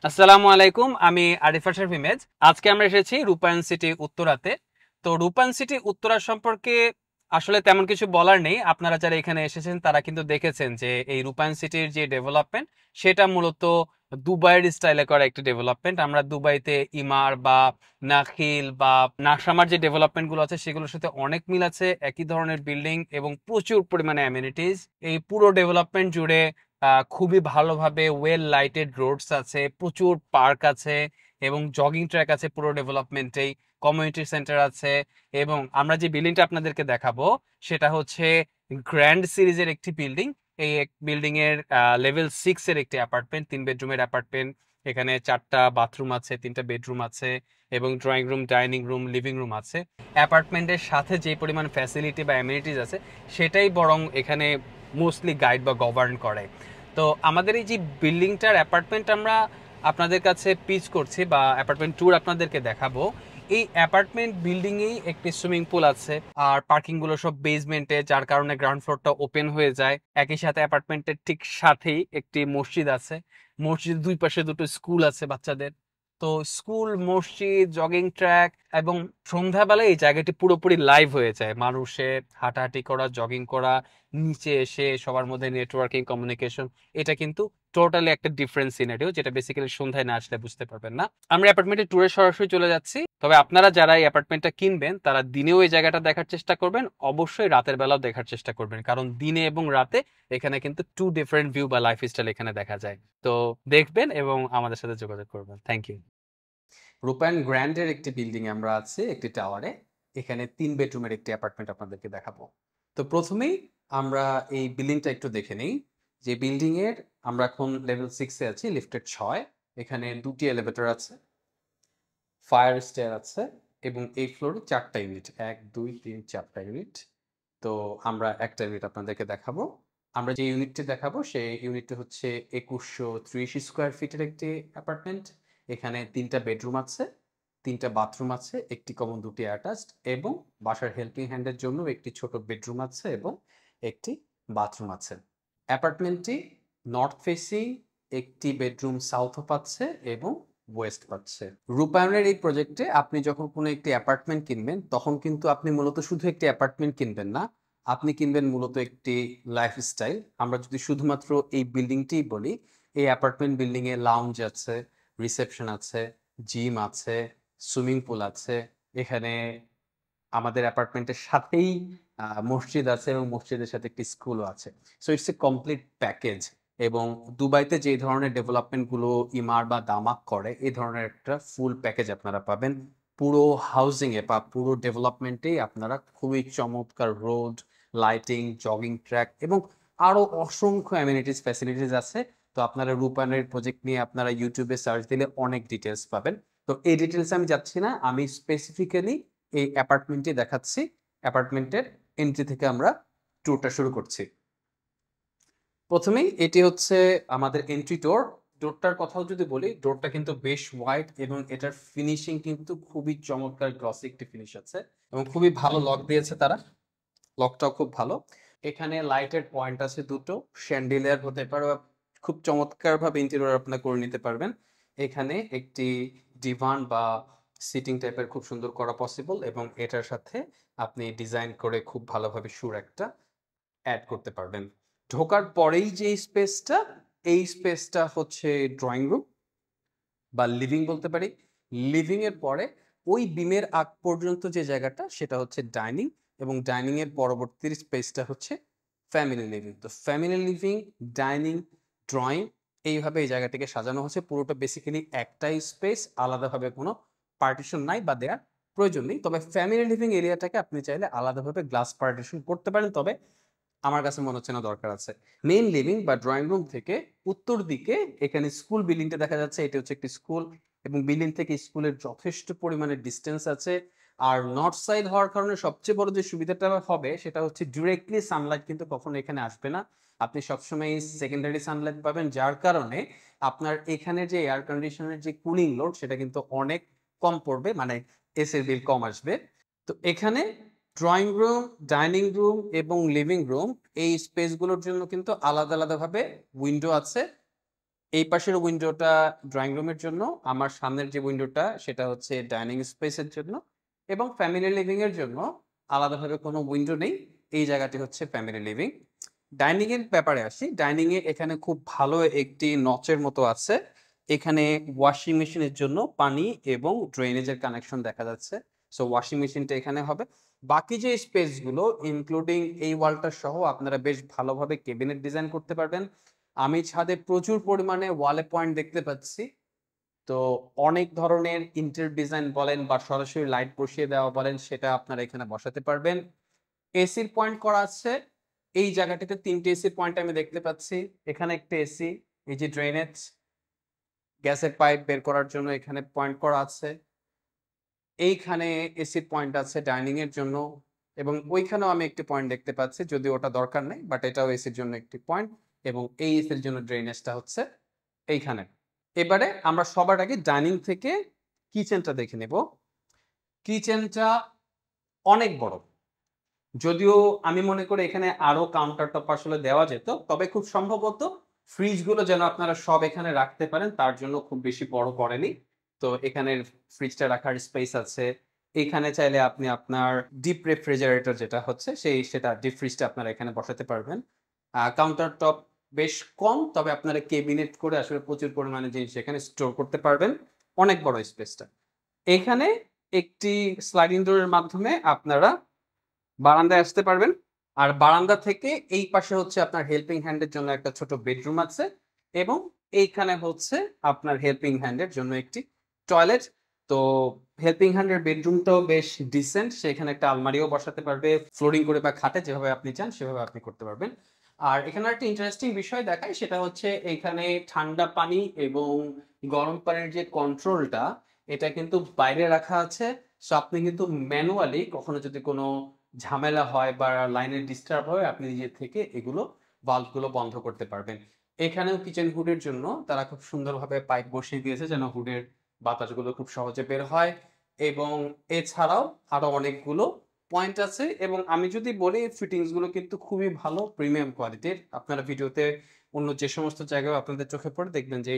আসসালামু আলাইকুম, আমি আরিফ আশরাফ ইমেজ। আজকে আমরা এসেছি রূপায়ণ সিটি উত্তরাতে। তো রূপায়ণ সিটি উত্তরা সম্পর্কে আসলে তেমন কিছু বলার নেই। আপনারা যারা এখানে এসেছেন তারা কিন্তু দেখেছেন যে এই রূপায়ণ সিটির যে ডেভেলপমেন্ট সেটা মূলত দুবাইয়ের স্টাইলে করা একটি ডেভেলপমেন্ট। আমরা দুবাইতে ইমার বা নাখিল বা নাকসামার যে ডেভেলপমেন্ট গুলো আছে সেগুলোর সাথে অনেক মিল আছে। একই ধরনের বিল্ডিং এবং প্রচুর পরিমাণে অ্যামেনিটিস এই পুরো ডেভেলপমেন্ট জুড়ে। খুবই ভালোভাবে ওয়েল লাইটেড রোডস আছে, প্রচুর পার্ক আছে এবং জগিং ট্র্যাক আছে পুরো ডেভেলপমেন্টেই। কমিউনিটি সেন্টার আছে এবং আমরা যে বিল্ডিংটা আপনাদেরকে দেখাবো সেটা হচ্ছে গ্র্যান্ড সিরিজের একটি বিল্ডিং। এই বিল্ডিং এর লেভেল 6 এর একটি অ্যাপার্টমেন্ট, 3 বেডরুমের অ্যাপার্টমেন্ট। এখানে 4টা বাথরুম আছে, 3টা বেডরুম আছে এবং drawing room, dining room, living room আছে। অ্যাপার্টমেন্টের সাথে যে পরিমাণ ফ্যাসিলিটি বা অ্যামিনিটিস আছে সেটাই বরং এখানে মোস্টলি গাইড বা গভর্ন করে। তো আমাদের এই যে বিল্ডিংটার অ্যাপার্টমেন্ট আমরা আপনাদের কাছে পিচ করছি বা অ্যাপার্টমেন্ট ট্যুর আপনাদেরকে দেখাবো। এই অ্যাপার্টমেন্ট বিল্ডিংয়েই একটি সুইমিং পুল আছে আর পার্কিং গুলো সব বেসমেন্টে, যার কারণে গ্রাউন্ড ফ্লোরটা ওপেন হয়ে যায়। একই সাথে অ্যাপার্টমেন্টের ঠিক সাথেই একটি মসজিদ আছে। মসজিদ দুই পাশে দুটো স্কুল আছে বাচ্চাদের। তো স্কুল, মসজিদ, জগিং ট্র্যাক এবং সন্ধ্যাবেলায় এই জায়গাটি পুরোপুরি লাইভ হয়ে যায়। মানুষের হাঁটাহাঁটি করা, জগিং করা, নিচে এসে সবার মধ্যে নেটওয়ার্কিং, কমিউনিকেশন, এটা কিন্তু টোটালি একটা ডিফারেন্ট সিনারিও, যেটা বেসিক্যালি সন্ধ্যায় না আসলে বুঝতে পারবেন না। আমরা অ্যাপার্টমেন্টে ট্যুরে সরাসরি চলে যাচ্ছি। তবে আপনারা যারা এই অ্যাপার্টমেন্টটা কিনবেন তারা দিনেও এই জায়গাটা দেখার চেষ্টা করবেন, অবশ্যই রাতের বেলাও দেখার চেষ্টা করবেন, কারণ দিনে এবং রাতে এখানে কিন্তু টু ডিফারেন্ট ভিউ বা লাইফ স্টাইল এখানে দেখা যায়। তো দেখবেন এবং আমাদের সাথে যোগাযোগ করবেন। Thank you. রূপায়ণ গ্র্যান্ডের একটি বিল্ডিং আমরা আছি, একটি টাওয়ারে। এখানে 3 বেডরুমের একটি অ্যাপার্টমেন্ট আপনাদেরকে দেখাবো। তো প্রথমেই আমরা এই বিল্ডিংটা একটু দেখে নিই। যে বিল্ডিং এর আমরা এখন লেভেল 6-এ আছি, লিফটেড 6। এখানে 2টি এলিভেটর আছে, ফায়ার স্টেয়ার আছে এবং এই ফ্লোরে 4টা ইউনিট, 1 2 3 4টা ইউনিট। তো আমরা একটা ইউনিট আপনাদেরকে দেখাবো। আমরা যে ইউনিটটি দেখাবো সেই ইউনিটটা হচ্ছে 2130 স্কোয়ার ফিটের একটি অ্যাপার্টমেন্ট। এখানে 3টা বেডরুম আছে, 3টা বাথরুম আছে, একটি কমন, 2টি অ্যাটাচড এবং বাসার হেল্পিং হ্যান্ডের জন্য একটি ছোট বেডরুম আছে এবং একটি বাথরুম আছে। অ্যাপার্টমেন্টটি নর্থ ফেসিং, একটি বেডরুম সাউথও পাচ্ছে এবং ওয়েস্ট পাচ্ছে। রূপায়ণের এই প্রজেক্টে আপনি যখন কোনো একটি অ্যাপার্টমেন্ট কিনবেন তখন কিন্তু আপনি মূলত শুধু একটি অ্যাপার্টমেন্ট কিনবেন না, আপনি কিনবেন মূলত একটি লাইফস্টাইল। আমরা যদি শুধুমাত্র এই বিল্ডিংটি বলি, এই অ্যাপার্টমেন্ট বিল্ডিং এ লাউঞ্জ আছে, রিসেপশন আছে, জিম আছে, সুইমিং পুল আছে। এখানে আমাদের অ্যাপার্টমেন্টের সাথেই মসজিদ আছে এবং মসজিদের সাথে একটি স্কুলও আছে। So it's a complete package. এবং দুবাইতে যে ধরনের ডেভেলপমেন্ট গুলো ইমার বা দামাক করে, এই ধরনের একটা ফুল প্যাকেজ আপনারা পাবেন। পুরো হাউজিং এ বা পুরো ডেভেলপমেন্টেই আপনারা খুবই চমৎকার রোড, লাইটিং, জগিং ট্র্যাক এবং আরো অসংখ্য অ্যামিনিটিস, ফ্যাসিলিটিস আছে। তো আপনারা রূপায়ণের প্রজেক্ট নিয়ে আপনারা ইউটিউবে সার্চ দিলে অনেক ডিটেলস পাবেন। তো এই ডিটেলস আমি যাচ্ছি না, আমি স্পেসিফিক্যালি এই অ্যাপার্টমেন্টটি দেখাচ্ছি। অ্যাপার্টমেন্টের এন্ট্রি থেকে আমরা ট্যুরটা শুরু করছি। প্রথমেই এটি হচ্ছে আমাদের এন্ট্রি ডোর। ডোরটার কথাও যদি বলি, ডোরটা কিন্তু বেশ ওয়াইড এবং এটার ফিনিশিং কিন্তু খুবই চমৎকার, গ্লসি একটি ফিনিশ আছে এবং খুবই ভালো লক দিয়েছে তারা। লকটাও খুব ভালো। এখানে লাইটের পয়েন্ট আছে দুটো, শ্যান্ডিলিয়ার হতে পারে বা খুব চমৎকার ভাবে ইন্টেরিয়র আপনারা করে নিতে পারবেন। এখানে একটি ডিভান বা সিটিং টাইপের খুব সুন্দর করা পসিবল এবং এটার সাথে আপনি ডিজাইন করে খুব ভালোভাবে সুর একটা অ্যাড করতে পারবেন। ঢোকার পরেই যে স্পেসটা, এই স্পেসটা হচ্ছে ড্রয়িং রুম বা লিভিং বলতে পারি। লিভিং এর পরে ওই বিমের আগ পর্যন্ত যে জায়গাটা সেটা হচ্ছে ডাইনিং এবং ডাইনিং এর পরবর্তী স্পেসটা হচ্ছে ফ্যামিলি লিভিং। তো ফ্যামিলি লিভিং, ডাইনিং, ড্রয়িং, এইভাবে এই জায়গাটিকে সাজানো হচ্ছে। পুরোটা বেসিক্যালি একটাই স্পেস, আলাদাভাবে কোনো পার্টিশন নাই বা দেয়ার প্রয়োজন নেই। তবে ফ্যামিলি লিভিং এরিয়াটাকে আপনি চাইলে আলাদাভাবে গ্লাস পার্টিশন করতে পারেন, তবে আমার কাছে মনে হচ্ছে না দরকার আছে। মেইন লিভিং বা ড্রয়িং রুম থেকে উত্তর দিকে এখানে স্কুল বিল্ডিংটা দেখা যাচ্ছে। এটা হচ্ছে একটি স্কুল এবং বিল্ডিং থেকে স্কুলের যথেষ্ট পরিমাণে ডিস্টেন্স আছে। আর নর্থ সাইড হওয়ার কারণে সবচেয়ে বড় যে সুবিধাটা হবে সেটা হচ্ছে ডিরেক্টলি সানলাইট কিন্তু কখনো এখানে আসবে না। আপনি সবসময় সেকেন্ডারি সানলাইট পাবেন, যার কারণে আপনার এখানে যে এয়ার কন্ডিশনের যে কুলিং লোড সেটা কিন্তু অনেক কম পড়বে, মানে এসির বিল কম আসবে। তো এখানে ড্রয়িং রুম, ডাইনিং রুম এবং লিভিং রুম, এই স্পেসগুলোর জন্য কিন্তু আলাদা আলাদাভাবে উইন্ডো আছে এই পাশের উইন্ডোটা ড্রয়িং রুমের জন্য, আমার সামনের যে উইন্ডোটা সেটা হচ্ছে ডাইনিং স্পেসের জন্য, এবং ফ্যামিলি লিভিং এর জন্য আলাদাভাবে কোনো উইন্ডো নেই। এই জায়গাটি হচ্ছে ফ্যামিলি লিভিং। ডাইনিং এর ব্যাপারে আসি। ডাইনিং এ এখানে খুব ভালো একটি নচের মতো আছে। এখানে ওয়াশিং মেশিনের জন্য পানি এবং ড্রেনেজের কানেকশন দেখা যাচ্ছে। সো ওয়াশিং মেশিনটা এখানে হবে। বাকি যে স্পেসগুলো ইনক্লুডিং এই ওয়ালটা সহ আপনারা বেশ ভালোভাবে কেবিনেট ডিজাইন করতে পারবেন। আমি ছাদে প্রচুর পরিমাণে ওয়ালে পয়েন্ট দেখতে পাচ্ছি। তো অনেক ধরনের ইন্টেরিয়র ডিজাইন বলেন বা সরাসরি লাইট বসিয়ে দেওয়া বলেন, সেটা আপনারা এখানে বসাতে পারবেন। এসির পয়েন্ট করা আছে। এই জায়গাটিতে 3টে এসির পয়েন্ট আমি দেখতে পাচ্ছি। এখানে একটা এসি, এই যে ড্রেনেজ, গ্যাসের পাইপ বের করার জন্য এখানে পয়েন্ট করা আছে। এইখানে এসির পয়েন্ট আছে ডাইনিং এর জন্য, এবং ওইখানেও আমি একটি পয়েন্ট দেখতে পাচ্ছি, যদিও ওটা দরকার নেই, বাট এটাও এসির জন্য একটি পয়েন্ট, এবং এই এসির জন্য ড্রেনেজটা হচ্ছে এইখানে। এবারে আমরা সবার আগে ডাইনিং থেকে কিচেনটা দেখে নেব। কিচেনটা অনেক বড়, যদিও আমি মনে করি এখানে আরো কাউন্টার টপ আসলে দেওয়া যেত, তবে খুব সম্ভবত ফ্রিজগুলো যেন আপনারা সব এখানে রাখতে পারেন তার জন্য খুব বেশি বড় করেনি। তো এখানে ফ্রিজটা রাখার স্পেস আছে। এখানে চাইলে আপনি আপনার ডিপ রেফ্রিজারেটর যেটা হচ্ছে সেটা ডিপ ফ্রিজটা আপনারা এখানে বসাতে পারবেন। কাউন্টার টপ বেশ কম, তবে আপনারা কেবিনেট করে আসলে প্রচুর পরিমাণে জিনিস এখানে স্টোর করতে পারবেন। অনেক বড় স্পেসটা। এখানে একটি স্লাইডিং ডোরের মাধ্যমে আপনারা বারান্দায় আসতে পারবেন। আর বারান্দা থেকে এই পাশে হচ্ছে আপনার হেল্পিং হ্যান্ডের জন্য একটা ছোট বেডরুম আছে, এবং এইখানে হচ্ছে আপনার হেল্পিং হ্যান্ডের জন্য একটি টয়লেট। তো হেল্পিং হ্যান্ডের বেডরুমটাও বেশ ডিসেন্ট, সেখানে একটা আলমারিও বসাতে পারবে, ফ্লোরিং করে বা খাটে যেভাবে আপনি চান সেভাবে আপনি করতে পারবেন। আর এখানে একটা ইন্টারেস্টিং বিষয় দেখায়, সেটা হচ্ছে এখানে ঠান্ডা পানি এবং গরম পানির যে কন্ট্রোলটা, এটা কিন্তু বাইরে রাখা আছে। সো আপনি কিন্তু ম্যানুয়ালি কখনো যদি কোনো ঝামেলা হয় বা লাইনের ডিস্টার্ব হয়, আপনি নিজে থেকে এগুলো ভালভগুলো বন্ধ করতে পারবেন। এখানেও কিচেন হুডের জন্য তারা খুব সুন্দরভাবে পাইপ বসিয়ে দিয়েছে যেন হুডের বাতাসগুলো খুব সহজে বের হয়। এবং এছাড়াও আরো অনেকগুলো পয়েন্ট আছে, এবং আমি যদি বলি ফিটিংস গুলো কিন্তু খুবই ভালো, প্রিমিয়াম কোয়ালিটির। আপনারা ভিডিওতে অন্য যে সমস্ত জায়গায় আপনাদের চোখে পড়ে দেখবেন যে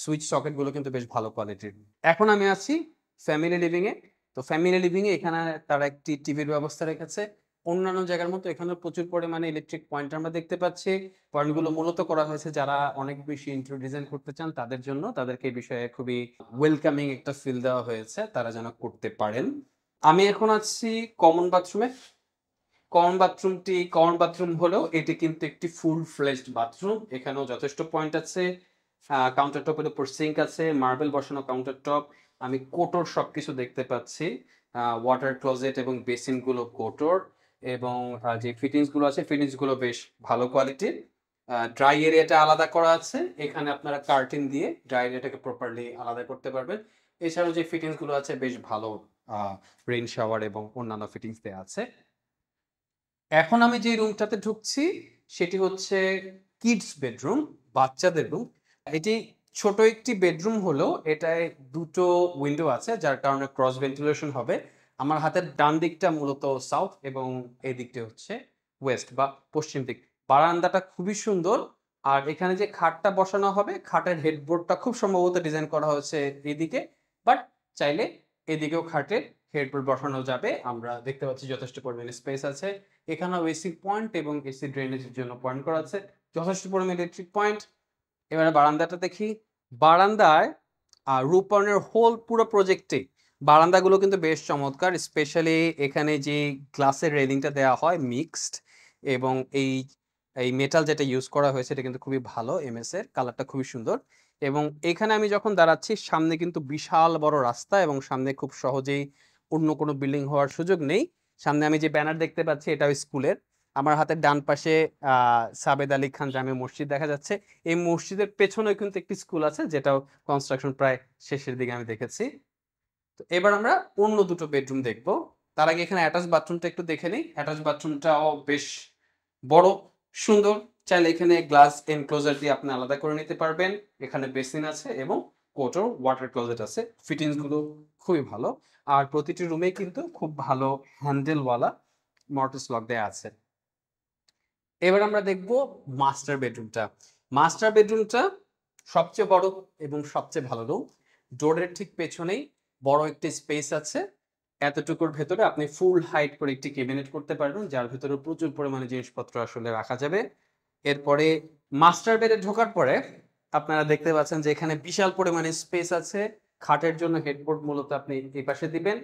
সুইচ সকেট গুলো কিন্তু বেশ ভালো কোয়ালিটির। এখন আমি আছি ফ্যামিলি লিভিং এ। তো ফ্যামিলি লিভিং এ এখানে তারা একটি টিভির ব্যবস্থা রেখেছে। অন্যান্য জায়গার মতো এখানে প্রচুর পরিমাণে ইলেকট্রিক পয়েন্ট আমরা দেখতে পাচ্ছি। পয়েন্টগুলো মূলত করা হয়েছে যারা অনেক বেশি ইন্টেরিয়র ডিজাইন করতে চান তাদের জন্য, তাদেরকে এই বিষয়ে খুবই ওয়েলকামিং একটা ফিল দেওয়া হয়েছে, তারা যেন করতে পারেন। আমি এখন আছি কমন বাথরুমে। কমন বাথরুম হলেও এটি কিন্তু একটি ফুল ফ্লেজড বাথরুম। এখানেও যথেষ্ট পয়েন্ট আছে। কাউন্টার টপের উপর সিঙ্ক আছে, মার্বেল বসানো কাউন্টার টপ। আমি কোটর সবকিছু দেখতে পাচ্ছি। ওয়াটার ক্লোজেট এবং বেসিন গুলো কোটর, এবং যে ফিটিংস গুলো আছে ফিটিংস গুলো বেশ ভালো কোয়ালিটির। ড্রাই এরিয়াটা আলাদা করা আছে, এখানে আপনারা কার্টেন দিয়ে ড্রাই এরিয়াটাকে প্রপারলি আলাদা করতে পারবেন। এছাড়াও যে ফিটিংস গুলো আছে বেশ ভালো, রেইন শাওয়ার এবং অন্যান্য ফিটিংস দেওয়া আছে। এখন আমি যে রুমটাতে ঢুকছি সেটি হচ্ছে কিডস বেডরুম, বাচ্চাদের রুম। এটি ছোট একটি বেডরুম হলেও এটায় দুটো উইন্ডো আছে, যার কারণে ক্রস ভেন্টিলেশন হবে। আমার হাতের ডান দিকটা মূলত সাউথ এবং এই দিকটা হচ্ছে ওয়েস্ট বা পশ্চিম দিক। বারান্দাটা খুবই সুন্দর। আর এখানে যে খাটটা বসানো হবে, খাটের হেডবোর্ডটা খুব সম্ভবত ডিজাইন করা হয়েছে এদিকে, বাট চাইলে এদিকেও খাটের হেডবোর্ড বসানো যাবে। আমরা দেখতে পাচ্ছি যথেষ্ট পরিমাণে স্পেস আছে। এখানেও এসি পয়েন্ট এবং এসি ড্রেনেজের জন্য পয়েন্ট করা আছে, যথেষ্ট পরিমাণে ইলেকট্রিক পয়েন্ট। এবারে বারান্দাটা দেখি। বারান্দায় রূপনের হোল পুরো প্রজেক্টে বারান্দাগুলো কিন্তু বেশ চমৎকার, স্পেশালি এখানে যে গ্লাসের রেলিংটা দেওয়া হয় মিক্সড, এবং এই এই মেটাল যেটা ইউজ করা হয়েছে এটা কিন্তু খুবই ভালো, এমএস এর কালারটা খুবই সুন্দর। এবং এখানে আমি যখন দাঁড়াচ্ছি সামনে কিন্তু বিশাল বড় রাস্তা, এবং সামনে খুব সহজেই অন্য কোনো বিল্ডিং হওয়ার সুযোগ নেই। সামনে আমি যে ব্যানার দেখতে পাচ্ছি এটাও স্কুলের। আমার হাতের ডান পাশে সাবেদ আলী খান জামে মসজিদ দেখা যাচ্ছে। এই মসজিদের পেছনেও কিন্তু একটি স্কুল আছে, যেটাও কনস্ট্রাকশন প্রায় শেষের দিকে আমি দেখেছি। তো এবার আমরা অন্য দুটো বেডরুম দেখব। তার আগে এখানে অ্যাটাচ বাথরুমটা একটু দেখে নিই। অ্যাটাচ বাথরুমটাও বেশ বড়, সুন্দর। চাইলে এখানে গ্লাস এনক্লোজার দিয়ে আপনি আলাদা করে নিতে পারবেন। এখানে বেসিন আছে এবং কোটর ওয়াটার ক্লোজেট আছে। ফিটিংস গুলো খুবই ভালো। আর প্রতিটি রুমে কিন্তু খুব ভালো হ্যান্ডেলওয়ালা মর্টিস লক দেয়া আছে। এবার আমরা দেখব মাস্টার বেডরুমটা। মাস্টার বেডরুমটা সবচেয়ে বড় এবং সবচেয়ে ভালো রুম। ডোরের ঠিক পেছনেই বড় একটি স্পেস আছে। এতটুকুর ভেতরে আপনি ফুল হাইট করে একটি ক্যাবিনেট করতে পারবেন, যার ভেতরে প্রচুর পরিমাণে জিনিসপত্র আসলে রাখা যাবে। এরপরে মাস্টার বেডে ঢোকার পরে আপনারা দেখতে পাচ্ছেন যে এখানে বিশাল পরিমাণে স্পেস আছে। খাটের জন্য হেডবোর্ড মূলত আপনি এই পাশে দিবেন।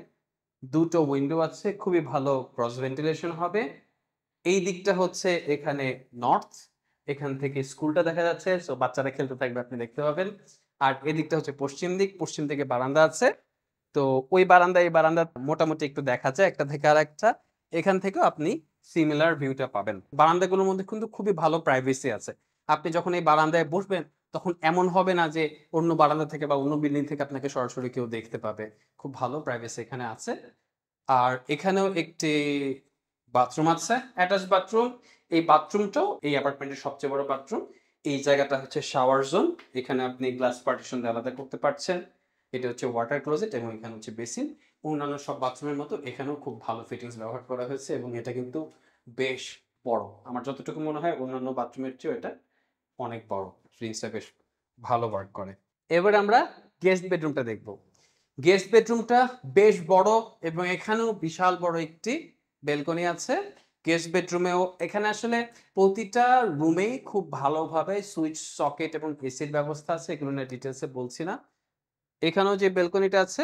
দুটো উইন্ডো আছে, খুবই ভালো ক্রস ভেন্টিলেশন হবে। এই দিকটা হচ্ছে এখানে নর্থ, এখান থেকে স্কুলটা দেখা যাচ্ছে, সো বাচ্চারা খেলতে থাকবে, আপনি দেখতে পাবেন। আর এদিকটা হচ্ছে পশ্চিম দিক, পশ্চিম দিকে বারান্দা আছে। তো ওই বারান্দা এই বারান্দা মোটামুটি একটু দেখা যায় একটা থেকে আর একটা। এখান থেকেও আপনি সিমিলার ভিউটা পাবেন। বারান্দাগুলোর মধ্যে কিন্তু খুবই ভালো প্রাইভেসি আছে। আপনি যখন এই বারান্দায় বসবেন তখন এমন হবে না যে অন্য বারান্দা থেকে বা অন্য বিল্ডিং থেকে আপনাকে সরাসরি কেউ দেখতে পাবে। খুব ভালো প্রাইভেসি এখানে আছে। আর এখানেও একটি বাথরুম আছে, অ্যাটাচ বাথরুম। এই বাথরুমটাও এই অ্যাপার্টমেন্টের সবচেয়ে বড় বাথরুম। এই জায়গাটা হচ্ছে শাওয়ার জোন, এখানে আপনি গ্লাস পার্টিশন দিয়ে আলাদা করতে পারছেন। এটা হচ্ছে ওয়াটার ক্লোজেট এবং এখানে হচ্ছে বেসিন। অন্যান্য সব বাথরুমের মতো এখানেও খুব ভালো ফিটিংস ব্যবহার করা হয়েছে এবং এটা কিন্তু বেশ বড়। আমার যতটুকু মনে হয় অন্যান্য বাথরুমের চেয়েও এটা অনেক বড়। ফিটিংসটা বেশ ভালো ওয়ার্ক করে। এবার আমরা গেস্ট বেডরুমটা দেখব। গেস্ট বেডরুমটা বেশ বড় এবং এখানেও বিশাল বড় একটি বেলকনি আছে। গেস্ট বেডরুমেও এখানে আসলে প্রতিটা রুমেই খুব ভালোভাবে সুইচ, সকেট এবং এসির ব্যবস্থা আছে, এগুলো নিয়ে ডিটেলসে বলছি না। এখানেও যে বেলকনিটা আছে,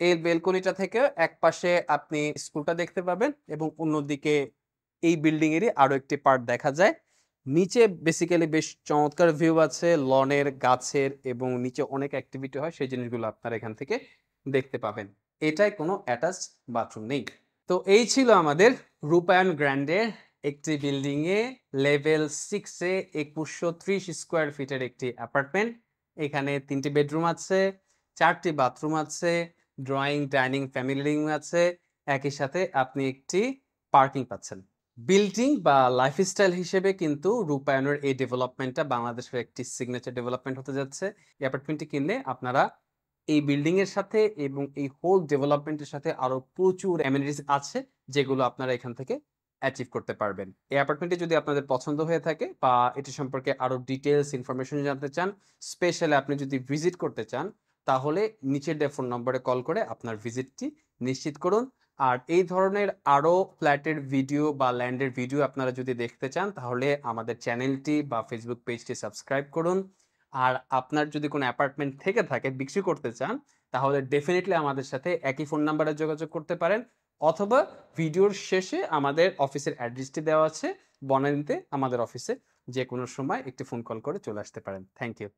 এই বেলকনিটা থেকে এক পাশে আপনি স্কুলটা দেখতে পাবেন এবং অন্যদিকে এই বিল্ডিং এরই আরো একটি পার্ট দেখা যায়। নিচে বেসিক্যালি বেশ চমৎকার ভিউ আছে লনের, গাছের, এবং নিচে অনেক অ্যাক্টিভিটি হয়, সেই জিনিসগুলো আপনারা এখান থেকে দেখতে পাবেন। এটাই কোনো অ্যাটাচ বাথরুম নেই। তো এই ছিল আমাদের রূপায়ণ গ্র্যান্ডের একটি বিল্ডিং এ লেভেল 6 এ 2130 স্কোয়ার ফিটের একটি অ্যাপার্টমেন্ট। এখানে 3টি বেডরুম আছে, 4টি বাথরুম আছে, ড্রয়িং, ডাইনিং, ফ্যামিলি লিভিং আছে। একই সাথে আপনি একটি পার্কিং পাচ্ছেন। বিল্ডিং বা লাইফস্টাইল হিসেবে কিন্তু রূপায়ণের এই ডেভেলপমেন্টটা বাংলাদেশের একটি সিগনেচার ডেভেলপমেন্ট হতে যাচ্ছে। এই অ্যাপার্টমেন্টটি কিনলে আপনারা এই বিল্ডিং এর সাথে এবং এই হোল ডেভেলপমেন্টের সাথে আরো প্রচুর অ্যামেনিটিস আছে, যেগুলো আপনারা এখান থেকে অ্যাচিভ করতে পারবেন। এই অ্যাপার্টমেন্টটি যদি আপনাদের পছন্দ হয়ে থাকে বা এটি সম্পর্কে আরো ডিটেলস ইনফরমেশন জানতে চান, স্পেশালি আপনি যদি ভিজিট করতে চান, তাহলে নিচের দেওয়া ফোন নম্বরে কল করে আপনার ভিজিটটি নিশ্চিত করুন। আর এই ধরনের আরো ফ্ল্যাটের ভিডিও বা ল্যান্ডের ভিডিও আপনারা যদি দেখতে চান, তাহলে আমাদের চ্যানেলটি বা ফেসবুক পেজটি সাবস্ক্রাইব করুন। আর আপনার যদি কোনো অ্যাপার্টমেন্ট থেকে থাকে, বিক্রি করতে চান, তাহলে ডেফিনেটলি আমাদের সাথে একই ফোন নাম্বারে যোগাযোগ করতে পারেন, অথবা ভিডিওর শেষে আমাদের অফিসের অ্যাড্রেসটি দেওয়া আছে বনানীতে। আমাদের অফিসে যে কোনো সময় একটি ফোন কল করে চলে আসতে পারেন। Thank you.